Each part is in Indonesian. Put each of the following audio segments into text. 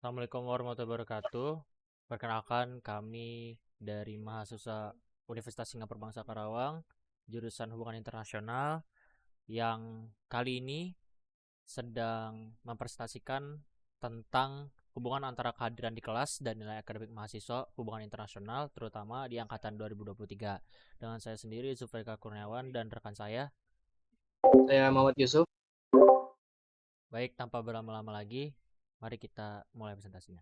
Assalamualaikum warahmatullahi wabarakatuh. Perkenalkan kami dari mahasiswa Universitas Singapura Bangsa Karawang, jurusan Hubungan Internasional yang kali ini sedang mempresentasikan tentang hubungan antara kehadiran di kelas dan nilai akademik mahasiswa hubungan internasional, terutama di angkatan 2023. Dengan saya sendiri, Zulfikar Kurniawan, dan rekan saya. Saya Muhammad Yusuf. Baik, tanpa berlama-lama lagi, mari kita mulai presentasinya.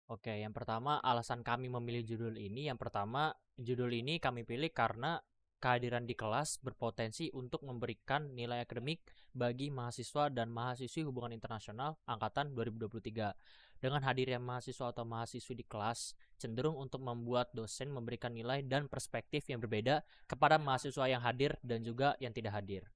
Oke, yang pertama alasan kami memilih judul ini. Yang pertama, judul ini kami pilih karena kehadiran di kelas berpotensi untuk memberikan nilai akademik bagi mahasiswa dan mahasiswi hubungan internasional angkatan 2023. Dengan hadirnya mahasiswa atau mahasiswi di kelas, cenderung untuk membuat dosen memberikan nilai dan perspektif yang berbeda kepada mahasiswa yang hadir dan juga yang tidak hadir.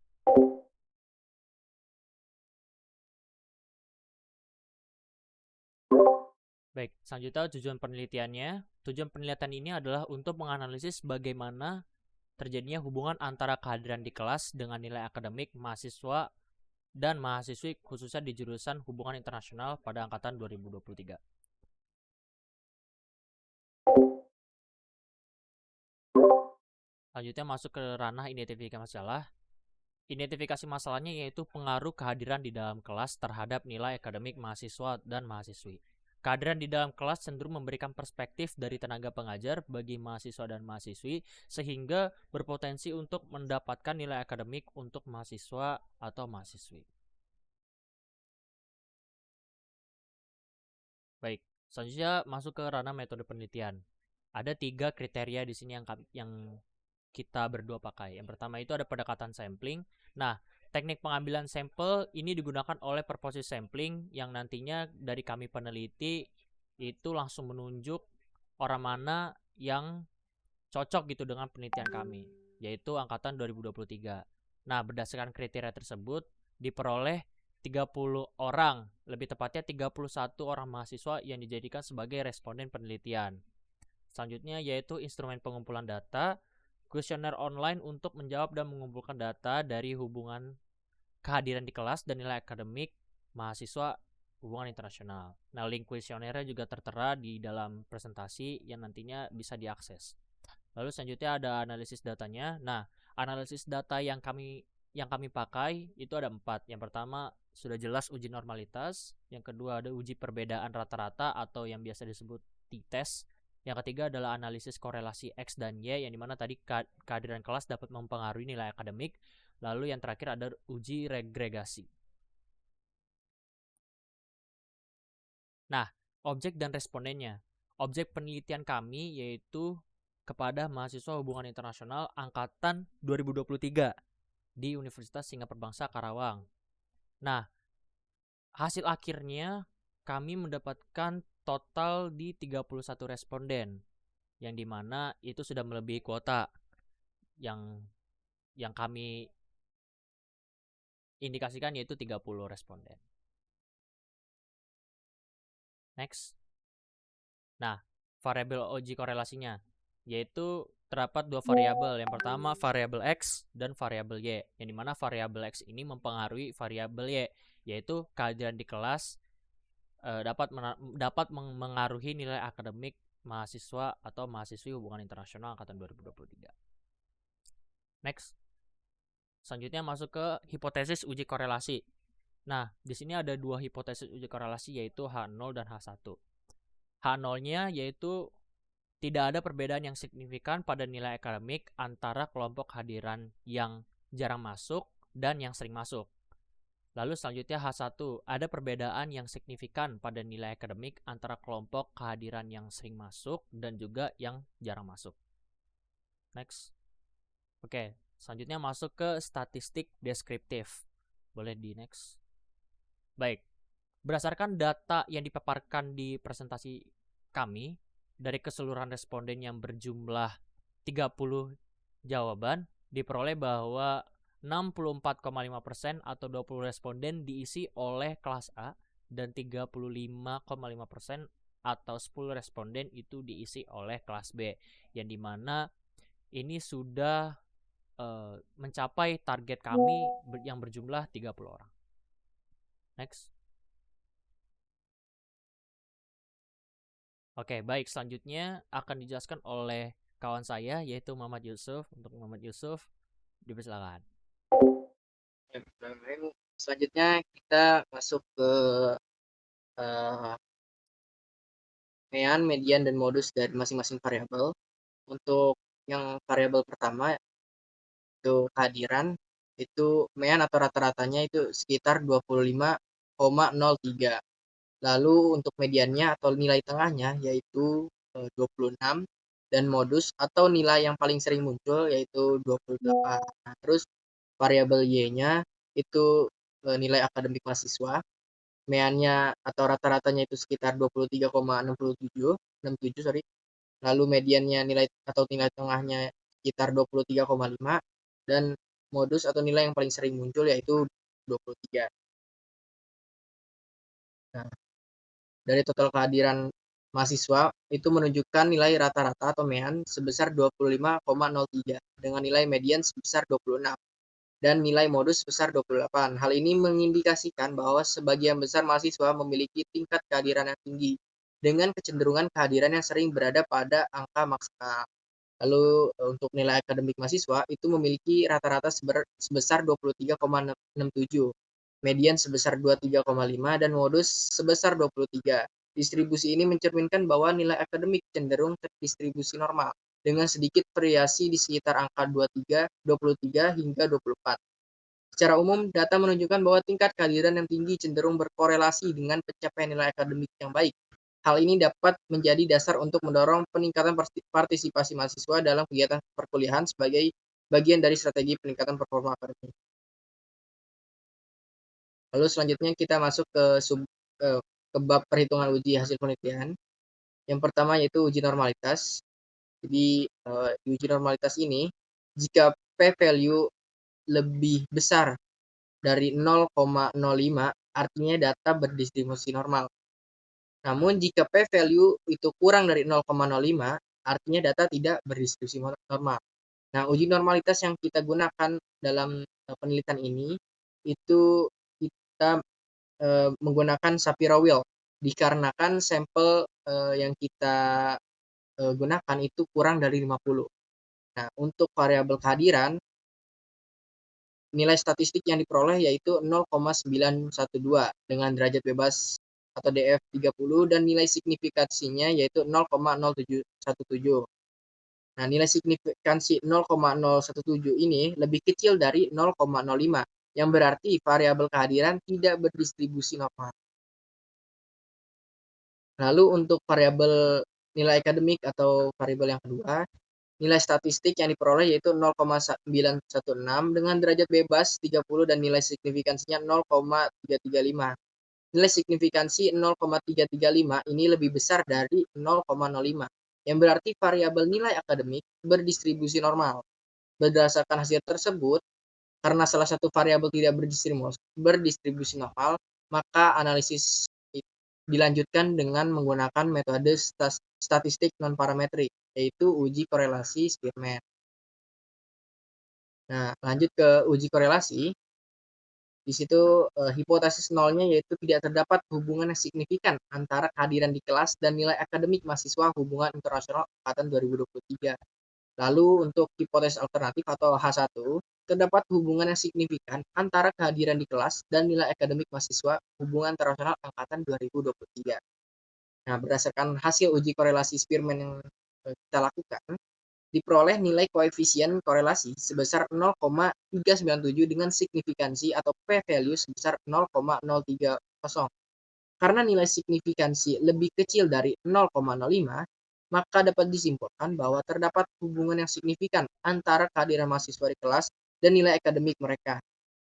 Baik, selanjutnya tujuan penelitiannya. Tujuan penelitian ini adalah untuk menganalisis bagaimana terjadinya hubungan antara kehadiran di kelas dengan nilai akademik mahasiswa dan mahasiswi khususnya di jurusan hubungan internasional pada angkatan 2023. Selanjutnya masuk ke ranah identifikasi masalah. Identifikasi masalahnya yaitu pengaruh kehadiran di dalam kelas terhadap nilai akademik mahasiswa dan mahasiswi. Kehadiran di dalam kelas cenderung memberikan perspektif dari tenaga pengajar bagi mahasiswa dan mahasiswi sehingga berpotensi untuk mendapatkan nilai akademik untuk mahasiswa atau mahasiswi. Baik, selanjutnya masuk ke ranah metode penelitian. Ada 3 kriteria di sini yang kita berdua pakai. Yang pertama itu ada pendekatan sampling. Nah, teknik pengambilan sampel ini digunakan oleh purpose sampling yang nantinya dari kami peneliti itu langsung menunjuk orang mana yang cocok gitu dengan penelitian kami, yaitu angkatan 2023. Nah, berdasarkan kriteria tersebut diperoleh 30 orang, lebih tepatnya 31 orang mahasiswa yang dijadikan sebagai responden penelitian. Selanjutnya yaitu instrumen pengumpulan data, kuesioner online untuk menjawab dan mengumpulkan data dari hubungan kehadiran di kelas dan nilai akademik mahasiswa hubungan internasional. Nah, link kuesionernya juga tertera di dalam presentasi yang nantinya bisa diakses. Lalu selanjutnya ada analisis datanya. Nah, analisis data yang kami pakai itu ada 4. Yang pertama sudah jelas uji normalitas, yang kedua ada uji perbedaan rata-rata atau yang biasa disebut t-test. Yang ketiga adalah analisis korelasi X dan Y, yang dimana tadi kehadiran kelas dapat mempengaruhi nilai akademik. Lalu yang terakhir ada uji regregasi. Nah, objek dan respondennya. Objek penelitian kami yaitu kepada mahasiswa hubungan internasional angkatan 2023 di Universitas Singapura Bangsa Karawang. Nah, hasil akhirnya kami mendapatkan total di 31 responden, yang dimana itu sudah melebihi kuota yang kami indikasikan, yaitu 30 responden. Next. Nah, variabel uji korelasinya yaitu terdapat 2 variabel. Yang pertama variabel X dan variabel Y, yang dimana variabel X ini mempengaruhi variabel Y, yaitu kehadiran di kelas dapat mengaruhi nilai akademik mahasiswa atau mahasiswi hubungan internasional angkatan 2023. Next. Selanjutnya masuk ke hipotesis uji korelasi. Nah, di sini ada 2 hipotesis uji korelasi yaitu H0 dan H1. H0-nya yaitu tidak ada perbedaan yang signifikan pada nilai akademik antara kelompok hadiran yang jarang masuk dan yang sering masuk. Lalu selanjutnya H1, ada perbedaan yang signifikan pada nilai akademik antara kelompok kehadiran yang sering masuk dan juga yang jarang masuk. Next. Oke, selanjutnya masuk ke statistik deskriptif. Boleh di next. Baik, berdasarkan data yang dipaparkan di presentasi kami, dari keseluruhan responden yang berjumlah 30 jawaban, diperoleh bahwa 64,5% atau 20 responden diisi oleh kelas A dan 35,5% atau 10 responden itu diisi oleh kelas B, yang dimana ini sudah mencapai target kami yang berjumlah 30 orang. Next. Oke, baik. Selanjutnya akan dijelaskan oleh kawan saya, yaitu Muhammad Yusuf. Untuk Muhammad Yusuf, dipersilakan. Selanjutnya kita masuk ke mean, median, dan modus dari masing-masing variabel. Untuk yang variabel pertama itu kehadiran, itu mean atau rata-ratanya itu sekitar 25,03. Lalu untuk mediannya atau nilai tengahnya yaitu 26, dan modus atau nilai yang paling sering muncul yaitu 28. Nah, terus variabel Y-nya itu nilai akademik mahasiswa, meannya atau rata-ratanya itu sekitar 23,67, sorry. Lalu mediannya nilai atau nilai tengahnya sekitar 23,5, dan modus atau nilai yang paling sering muncul yaitu 23. Nah, dari total kehadiran mahasiswa itu menunjukkan nilai rata-rata atau mean sebesar 25,03 dengan nilai median sebesar 26 dan nilai modus sebesar 28. Hal ini mengindikasikan bahwa sebagian besar mahasiswa memiliki tingkat kehadiran yang tinggi dengan kecenderungan kehadiran yang sering berada pada angka maksimal. Lalu untuk nilai akademik mahasiswa itu memiliki rata-rata sebesar 23,67, median sebesar 23,5, dan modus sebesar 23. Distribusi ini mencerminkan bahwa nilai akademik cenderung terdistribusi normal dengan sedikit variasi di sekitar angka 23 hingga 24. Secara umum, data menunjukkan bahwa tingkat kehadiran yang tinggi cenderung berkorelasi dengan pencapaian nilai akademik yang baik. Hal ini dapat menjadi dasar untuk mendorong peningkatan partisipasi mahasiswa dalam kegiatan perkuliahan sebagai bagian dari strategi peningkatan performa akademik. Lalu selanjutnya kita masuk ke bab perhitungan uji hasil penelitian. Yang pertama yaitu uji normalitas. Jadi di uji normalitas ini, jika p-value lebih besar dari 0,05, artinya data berdistribusi normal. Namun jika p-value itu kurang dari 0,05, artinya data tidak berdistribusi normal. Nah, uji normalitas yang kita gunakan dalam penelitian ini itu kita menggunakan Shapiro-Wilk dikarenakan sampel yang kita gunakan itu kurang dari 50. Nah, untuk variabel kehadiran, nilai statistik yang diperoleh yaitu 0,912 dengan derajat bebas atau DF 30 dan nilai signifikansinya yaitu 0,0717. Nah, nilai signifikansi 0,017 ini lebih kecil dari 0,05, yang berarti variabel kehadiran tidak berdistribusi normal. Lalu untuk variabel nilai akademik atau variabel yang kedua, nilai statistik yang diperoleh yaitu 0,916 dengan derajat bebas 30 dan nilai signifikansinya 0,335. Nilai signifikansi 0,335 ini lebih besar dari 0,05, yang berarti variabel nilai akademik berdistribusi normal. Berdasarkan hasil tersebut, karena salah satu variabel tidak berdistribusi normal, maka analisis dilanjutkan dengan menggunakan metode statistik non-parametrik, yaitu uji korelasi Spearman. Nah, lanjut ke uji korelasi. Di situ hipotesis nolnya yaitu tidak terdapat hubungan yang signifikan antara kehadiran di kelas dan nilai akademik mahasiswa hubungan internasional angkatan 2023. Lalu untuk hipotesis alternatif atau H1, terdapat hubungan yang signifikan antara kehadiran di kelas dan nilai akademik mahasiswa hubungan internasional angkatan 2023. Nah, berdasarkan hasil uji korelasi Spearman yang kita lakukan, diperoleh nilai koefisien korelasi sebesar 0,397 dengan signifikansi atau p-value sebesar 0,030. Karena nilai signifikansi lebih kecil dari 0,05, maka dapat disimpulkan bahwa terdapat hubungan yang signifikan antara kehadiran mahasiswa di kelas dan nilai akademik mereka.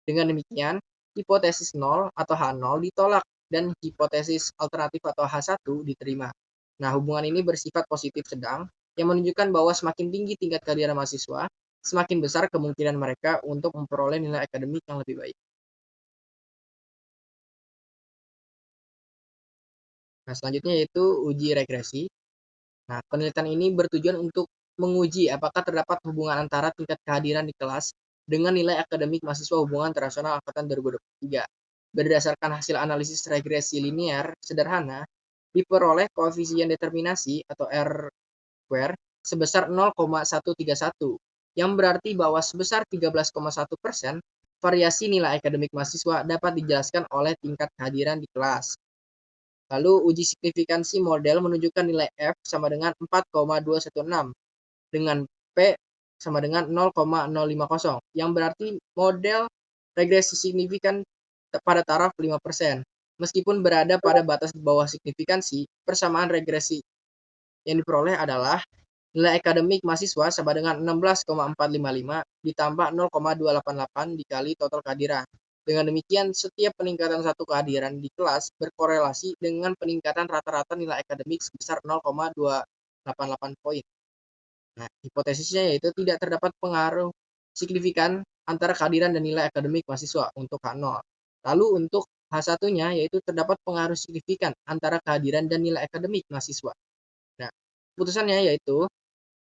Dengan demikian, hipotesis 0 atau H0 ditolak dan hipotesis alternatif atau H1 diterima. Nah, hubungan ini bersifat positif sedang, yang menunjukkan bahwa semakin tinggi tingkat kehadiran mahasiswa, semakin besar kemungkinan mereka untuk memperoleh nilai akademik yang lebih baik. Nah, selanjutnya yaitu uji regresi. Nah, penelitian ini bertujuan untuk menguji apakah terdapat hubungan antara tingkat kehadiran di kelas dengan nilai akademik mahasiswa hubungan internasional angkatan 2023. Berdasarkan hasil analisis regresi linear sederhana, diperoleh koefisien determinasi atau R square sebesar 0,131, yang berarti bahwa sebesar 13,1% variasi nilai akademik mahasiswa dapat dijelaskan oleh tingkat kehadiran di kelas. Lalu uji signifikansi model menunjukkan nilai F sama dengan 4,216 dengan P sama dengan 0,050, yang berarti model regresi signifikan pada taraf 5%. Meskipun berada pada batas di bawah signifikansi, persamaan regresi yang diperoleh adalah nilai akademik mahasiswa sama dengan 16,455 ditambah 0,288 dikali total kehadiran. Dengan demikian, setiap peningkatan satu kehadiran di kelas berkorelasi dengan peningkatan rata-rata nilai akademik sebesar 0,288 poin. Nah, hipotesisnya yaitu tidak terdapat pengaruh signifikan antara kehadiran dan nilai akademik mahasiswa untuk H0. Lalu untuk H1-nya yaitu terdapat pengaruh signifikan antara kehadiran dan nilai akademik mahasiswa. Nah, putusannya yaitu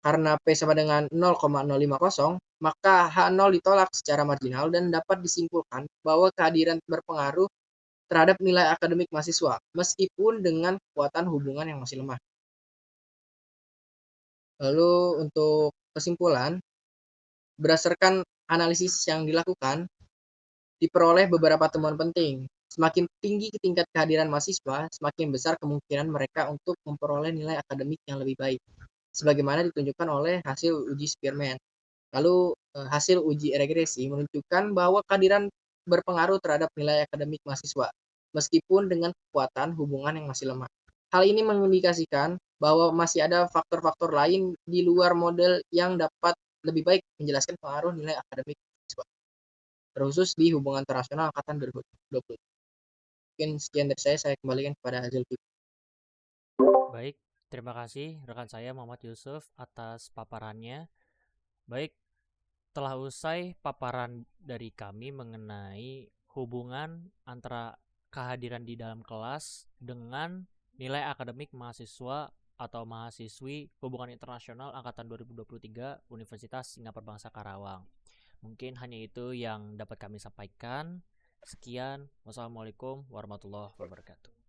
karena P sama dengan 0,050, maka H0 ditolak secara marginal dan dapat disimpulkan bahwa kehadiran berpengaruh terhadap nilai akademik mahasiswa, meskipun dengan kekuatan hubungan yang masih lemah. Lalu untuk kesimpulan, berdasarkan analisis yang dilakukan, diperoleh beberapa temuan penting. Semakin tinggi tingkat kehadiran mahasiswa, semakin besar kemungkinan mereka untuk memperoleh nilai akademik yang lebih baik, sebagaimana ditunjukkan oleh hasil uji Spearman. Lalu hasil uji regresi menunjukkan bahwa kehadiran berpengaruh terhadap nilai akademik mahasiswa, meskipun dengan kekuatan hubungan yang masih lemah. Hal ini mengindikasikan bahwa masih ada faktor-faktor lain di luar model yang dapat lebih baik menjelaskan pengaruh nilai akademik mahasiswa, terkhusus di hubungan internasional angkatan 2020. Mungkin sekian dari saya kembalikan kepada Zulfikri. Baik, terima kasih rekan saya Muhammad Yusuf atas paparannya. Baik, telah usai paparan dari kami mengenai hubungan antara kehadiran di dalam kelas dengan nilai akademik mahasiswa atau mahasiswi hubungan internasional angkatan 2023 Universitas Singapura Bangsa Karawang. Mungkin hanya itu yang dapat kami sampaikan. Sekian, wassalamualaikum warahmatullahi wabarakatuh.